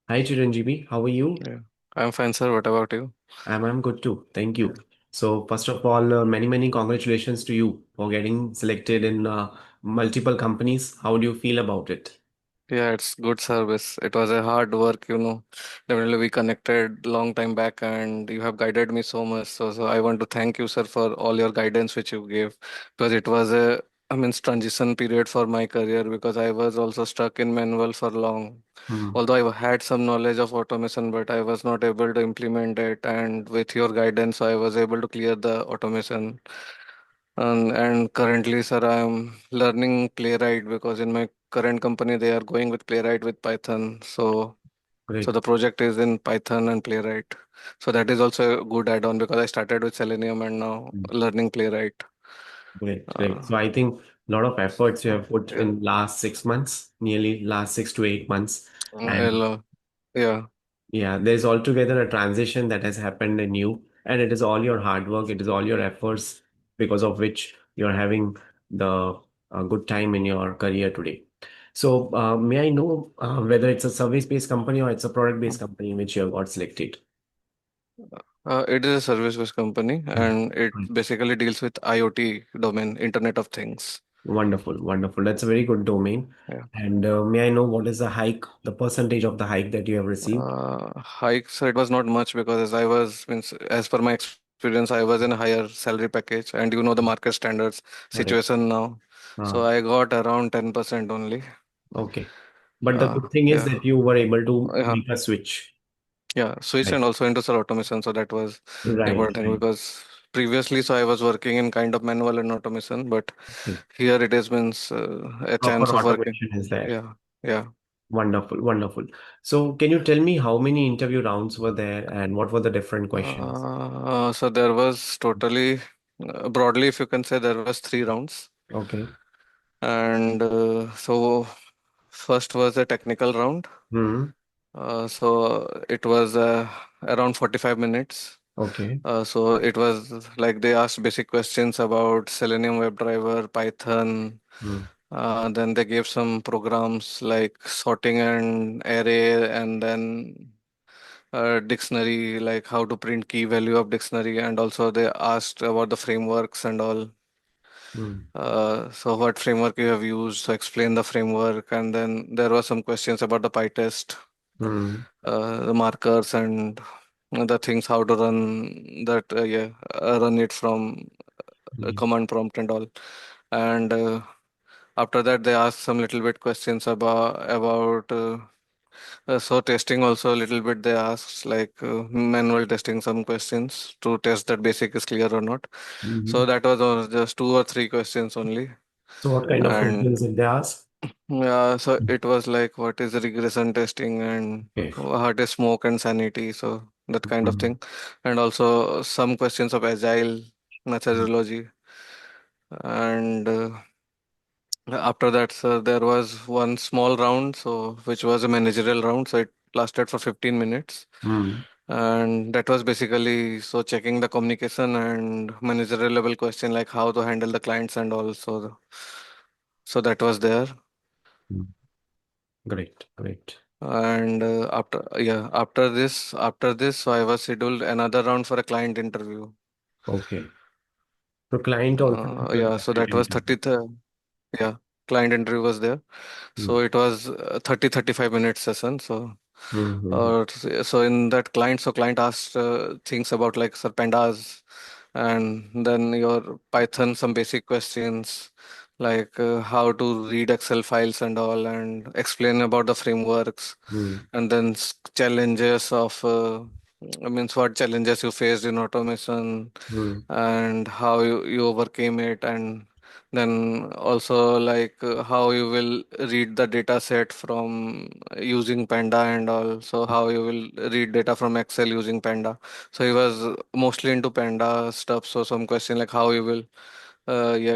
Hi Chiranjibi, how are you? Yeah, I'm fine, sir. What about you? I'm good too. Thank you. So first of all, many congratulations to you for getting selected in multiple companies. How do you feel about it? Yeah, it's good service. It was a hard work. Definitely we connected long time back and you have guided me so much. So I want to thank you, sir, for all your guidance which you gave because it was transition period for my career because I was also stuck in manual for long. Hmm, Although I had some knowledge of automation, but I was not able to implement it. And with your guidance, I was able to clear the automation. And currently, sir, I'm learning Playwright because in my current company they are going with Playwright with Python. So great, the project is in Python and Playwright. So that is also a good add-on because I started with Selenium and now Hmm, learning Playwright. great. Uh, So I think a lot of efforts you have put yeah, in last 6 months, nearly last 6 to 8 months, and I'll, yeah. yeah, there's altogether a transition that has happened in you, and it is all your hard work, it is all your efforts because of which you're having the good time in your career today. So, may I know whether it's a service-based company or it's a product-based company in which you have got selected? It is a service-based company Hmm. and it Right. basically deals with IoT domain, Internet of Things. Wonderful, wonderful. That's a very good domain. Yeah. And may I know what is the hike, the percentage of the hike that you have received? Hike, so it was not much because as per my experience, I was in a higher salary package, and the market standards Correct. situation now. So Ah, I got around 10% only. okay. But the good thing is Yeah, that you were able to yeah, make a switch. yeah. Switch Right. and also industrial automation. So that was Right, important right. because previously, so I was working in kind of manual and automation, but Okay. here it is a Proper chance of working. automation is there. Yeah, yeah. Wonderful, wonderful. So, can you tell me how many interview rounds were there and what were the different questions? So there was totally, broadly, if you can say, there was 3 rounds. Okay. And so first was a technical round. Hmm. So it was around 45 minutes. Okay. So it was like they asked basic questions about Selenium WebDriver, Python. Hmm. Then they gave some programs like sorting an array and then dictionary, like how to print key value of dictionary. And also they asked about the frameworks and all. Hmm. So what framework you have used, so explain the framework, and then there were some questions about the PyTest, Hmm. the markers and the things how to run that, run it from Hmm. command prompt and all. And after that, they asked some little bit questions about so testing also a little bit. They asked like manual testing some questions to test that basic is clear or not. Hmm. So that was just 2 or 3 questions only. So, what kind of And questions did they ask? yeah, so it was like what is regression testing and Okay. what is smoke and sanity, so that kind of Hmm. thing. And also some questions of agile methodology. And after that, sir, there was one small round, so which was a managerial round, so it lasted for 15 minutes. Hmm. And that was basically so checking the communication and managerial level question like how to handle the clients and all. So that was there. Hmm. Great, great. And after this, so I was scheduled another round for a client interview. Okay. So, client also took a Yeah, so separate that was interview. 30th. Yeah, client interview was there. Hmm. So it was 30-35 minutes session. Hmm. Hmm. So in that client asked things about like sir pandas, and then your Python some basic questions like how to read Excel files and all, and explain about the frameworks, Hmm. and then challenges of what challenges you faced in automation Hmm. and how you overcame it, and then also like how you will read the data set from using Panda and all. So how you will read data from Excel using Panda. So he was mostly into Panda stuff. So some question like how you will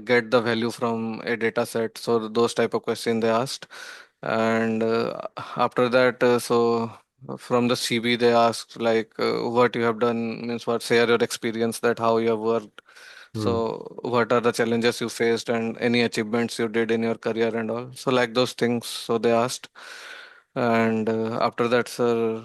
get the value from a data set. So those type of question they asked. And after that, from the CV they asked like what you have done, means what share your experience, that how you have worked. Hmm. So what are the challenges you faced and any achievements you did in your career and all. So like those things. So they asked. And after that, sir,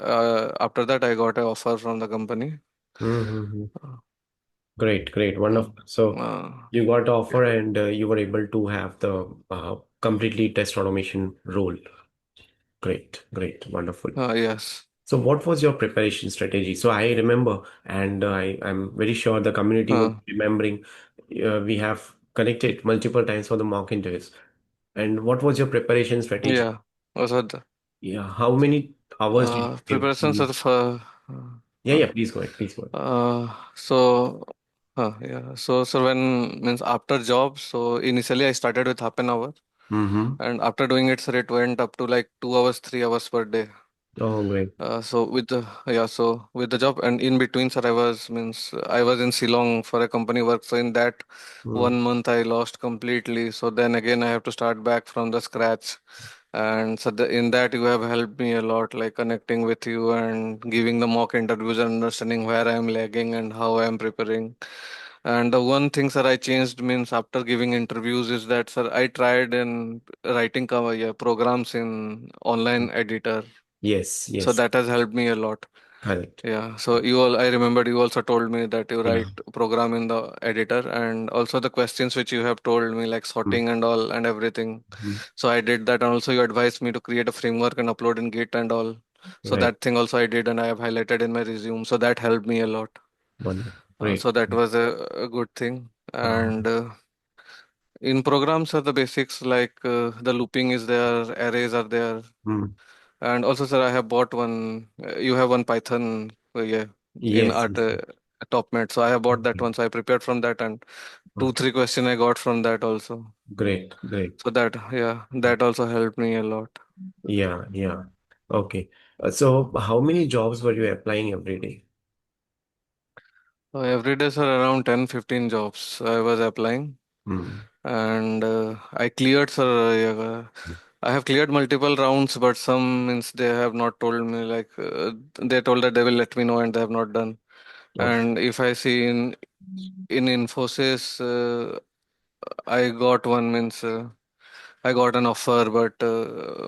after that I got an offer from the company. Mm-hmm. Uh, Great, great, mm, wonderful. So uh, you got the offer yeah. and you were able to have the completely test automation role. Great, great, wonderful. Yes. So what was your preparation strategy? So I remember, and I'm very sure the community would Uh, be remembering, we have connected multiple times for the mock interviews. And what was your preparation strategy? yeah. Also the Yeah, how many hours did you give? preparations are for. Yeah, yeah, please go ahead, please go ahead. So, yeah. So when means after job, so initially I started with half an hour, Mm-hmm. and after doing it, sir, it went up to like 2 hours, 3 hours per day. Oh, great. So with the job and in between, sir, I was in Shillong for a company work. So in that Mm, 1 month, I lost completely. So then again, I have to start back from the scratch. And so in that, you have helped me a lot, like connecting with you and giving the mock interviews and understanding where I am lagging and how I am preparing. And the one thing, sir, I changed means after giving interviews is that, sir, I tried in writing yeah, programs in online editor. yes, So yes, that has helped me a lot. correct. Yeah. So I remembered you also told me that you Yeah. write program in the editor and also the questions which you have told me like Mm, sorting and all and everything. mm, So I did that and also you advised me to create a framework and upload in Git and all. So right. that thing also I did and I have highlighted in my resume. So that helped me a lot. Wonderful. Great. So that was a good thing. Uh, And in programs are the basics like the looping is there, arrays are there. mm, And also, sir, I have bought one. You have one Python, yeah, in yes, art yes. TopMate. So I have bought that one. So I prepared from that, and two, Okay. three question I got from that also. Great, great. So that, yeah, that also helped me a lot. Yeah, yeah. Okay. So how many jobs were you applying every day? So every day, sir, around 10, 15 jobs I was applying, Mm, and I cleared, sir. Yeah, I have cleared multiple rounds, but some means they have not told me. Like they told that they will let me know, and they have not done. okay. And if I see in Infosys, I got one means I got an offer, but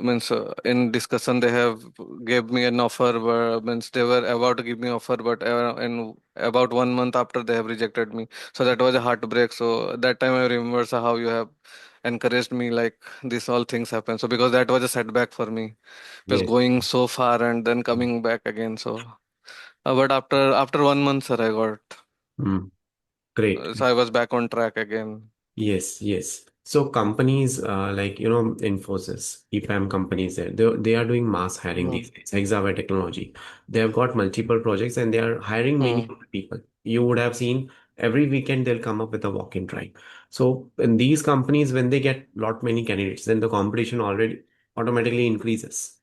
means in discussion they have gave me an offer, but means they were about to give me offer, but in about 1 month after they have rejected me. So that was a heartbreak. So that time I remember so how you have encouraged me, like this all things happen. So because that was a setback for me, because Yes. going so far and then coming back again. So but after 1 month, sir, I got. Mm, great. So I was back on track again. Yes, yes. So companies like Infosys, EPAM companies there, they are doing mass hiring Hmm. these days. Hexaware Technology, they have got multiple projects and they are hiring many Hmm. people. You would have seen every weekend they'll come up with a walk-in drive. So in these companies, when they get lot many candidates, then the competition already automatically increases.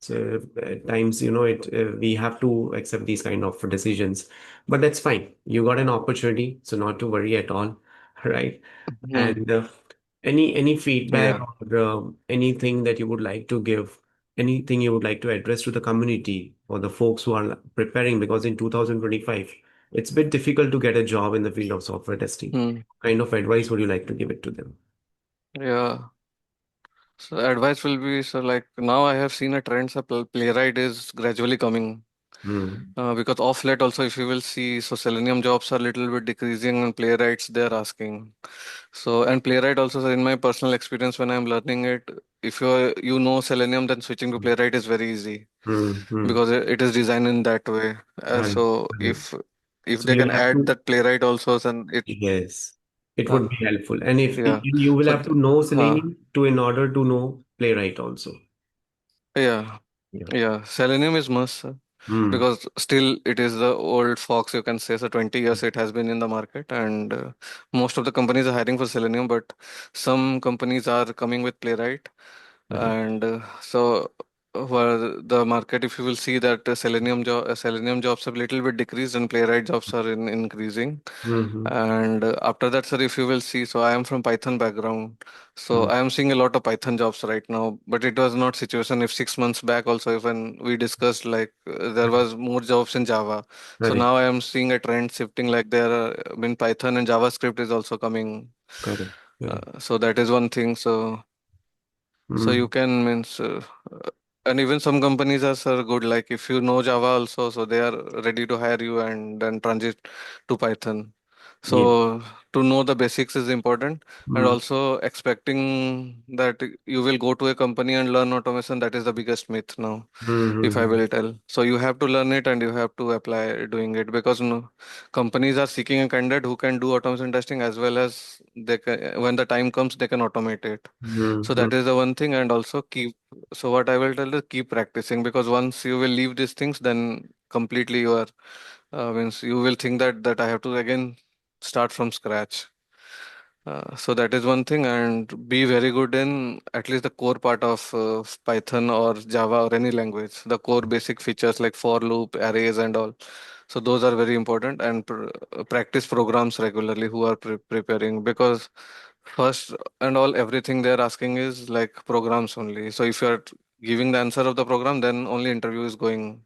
So at times, we have to accept these kind of decisions, but that's fine. You got an opportunity, so not to worry at all, right? Hmm. And any feedback Yeah. or anything that you would like to give, anything you would like to address to the community or the folks who are preparing, because in 2025, it's a bit difficult to get a job in the field of software testing. Hmm. What kind of advice would you like to give it to them? Yeah. So advice will be so like now I have seen a trend. So playwright is gradually coming. Hmm. Because off late also if you will see so selenium jobs are little bit decreasing and playwrights they are asking. So and playwright also sir, in my personal experience when I'm learning it, if you know selenium then switching to playwright is very easy Hmm. Hmm. because it is designed in that way. Correct. So Correct. if So they you'll can have add to, that playwright also then it yes, it uh, would be helpful. And if yeah. you will So have to know uh, Selenium to in order to know Playwright also. yeah. Yeah. Yeah, Selenium is must sir, Hmm. because still it is the old fox you can say. So 20 years it has been in the market, and most of the companies are hiring for Selenium, but some companies are coming with Playwright, Correct. and where the market, if you will see that Selenium jobs have little bit decreased and Playwright jobs are increasing. Mm-hmm. And after that, sir, if you will see, so I am from Python background, so Hmm. I am seeing a lot of Python jobs right now. But it was not situation if 6 months back also, if when we discussed like there was more jobs in Java. So Correct. now I am seeing a trend shifting like there are, I mean Python and JavaScript is also coming. Correct. Correct. So that is one thing. So So you mm, can means and even some companies are good, like if you know Java also, so they are ready to hire you and then transit to Python. yeah. So to know the basics is important, and Mm, also expecting that you will go to a company and learn automation, that is the biggest myth now, if I mm, will tell. So you have to learn it and you have to apply doing it, because no, companies are seeking a candidate who can do automation testing as well as they can, when the time comes, they can automate it. mm, So mm, that is the one thing, and also keep. So what I will tell is keep practicing, because once you will leave these things, then completely you are means you will think that I have to again start from scratch. So that is one thing, and be very good in at least the core part of Python or Java or any language. The core basic features like for loop, arrays, and all. So those are very important, and practice programs regularly who are preparing, because first and all everything they are asking is like programs only. So if you are giving the answer of the program, then only interview is going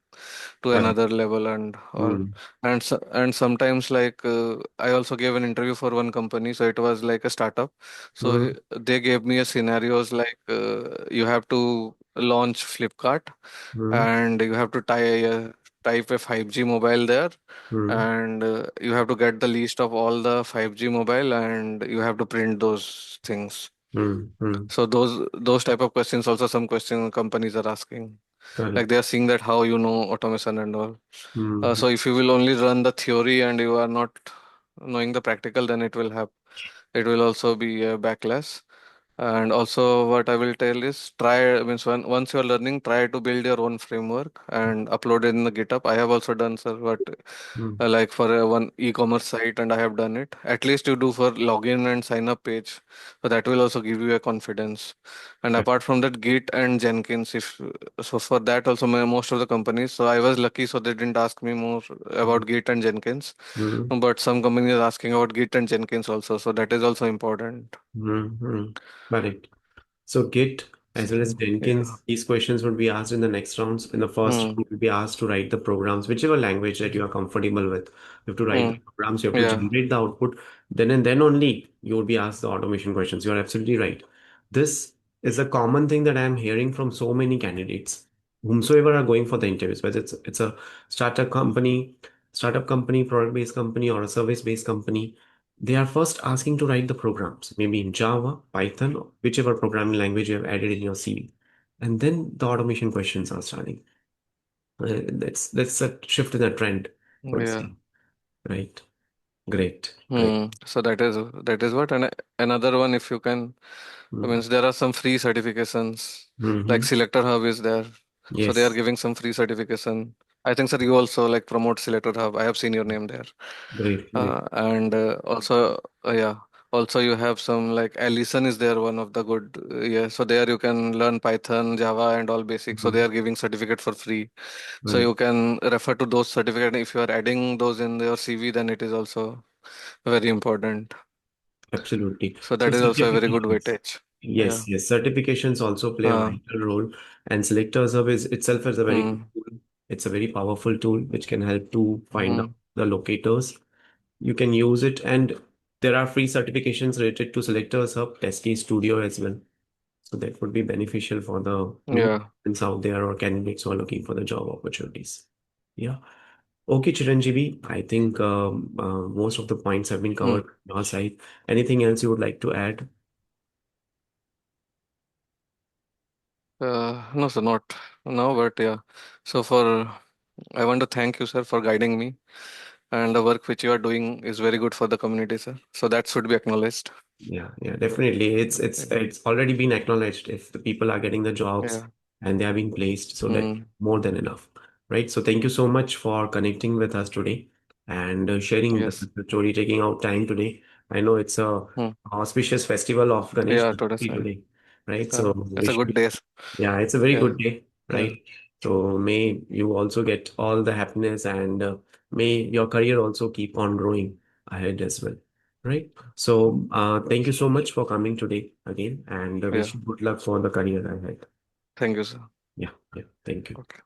to correct. another level and all. Mm, And sometimes like I also gave an interview for one company, so it was like a startup. So mm, they gave me a scenarios like you have to launch Flipkart, mm, and you have to type a 5G mobile there, mm, and you have to get the list of all the 5G mobile, and you have to print those things. mm, mm, So those type of questions, also some question companies are asking, like correct. they are seeing that how you know automation and all. Mm, So if you will only run the theory and you are not knowing the practical, then it will also be a backlash. And also what I will tell is try, means once you are learning, try to build your own framework and upload it in the GitHub. I have also done, sir, what mm, like for one e-commerce site, and I have done it. At least you do for login and sign up page. So that will also give you a confidence. And correct. apart from that, Git and Jenkins, if so for that also most of the companies. So I was lucky, so they didn't ask me more Mm, about Git and Jenkins. mm, But some companies are asking about Git and Jenkins also. So that is also important. mm, mm, correct. So Git as well as So yeah. Jenkins, these questions would be asked in the next rounds. In the first round, Mm, you will be asked to write the programs, whichever language that you are comfortable with. You have to write the mm, programs, you have to yeah. generate the output. Then and then only you will be asked the automation questions. You are absolutely right. This is a common thing that I am hearing from so many candidates, whomsoever are going for the interviews, whether it's a startup company, product-based company, or a service-based company. They are first asking to write the programs, maybe in Java, Python, or whichever programming language you have added in your CV. And then the automation questions are starting. That's a shift in the trend, I would Yeah. say. Right. Great. Great. So that is what, and another one, if you can, I Mm. mean, there are some free certifications, like Hmm. Selector Hub is there, so they are Yes. giving some free certification. I think, sir, you also like promote Selector Hub. I have seen your name there. Great. Great. And also, yeah, also you have some like Allison is there, one of the good, yeah. So there you can learn Python, Java, and all basics. So they Mhm. are giving certificate for free. So Right. you can refer to those certificate. If you are adding those in your CV, then it is also very important. Absolutely. So So that is also a very good certifications. weightage. Yeah. Yes, yes. Certifications also play a Uh, vital role, and Selectors Hub is itself is a very good mm, tool. It's a very powerful tool which can help to find out mm, the locators. You can use it, and there are free certifications related to Selectors Hub, Test Case Studio as well. So that would be beneficial for the yeah. students out there or candidates who are looking for the job opportunities. Yeah. Okay, Chiranjibi, I think most of the points have been Mm. covered on your side. Anything else you would like to add? No, sir, not now, but yeah. So I want to thank you, sir, for guiding me, and the work which you are doing is very good for the community, sir. So that should be acknowledged. Yeah, yeah, definitely. It's already been acknowledged if the people are getting the jobs Yeah. and they are being placed, so that's Mm, more than enough, right? So thank you so much for connecting with us today and sharing the yes. success story, taking out time today. I know it's a Mm, auspicious festival of Ganesh yeah, today, Chaturthi sir. today, right? So It's a wish good you, day. yeah, it's a very Yeah. good day, Yeah. right? So may you also get all the happiness and may your career also keep on growing ahead as well, right? So, thank you so much for coming today again, and Yeah. wish you good luck for the career ahead. Thank you, sir. Yeah, yeah, thank you. Okay.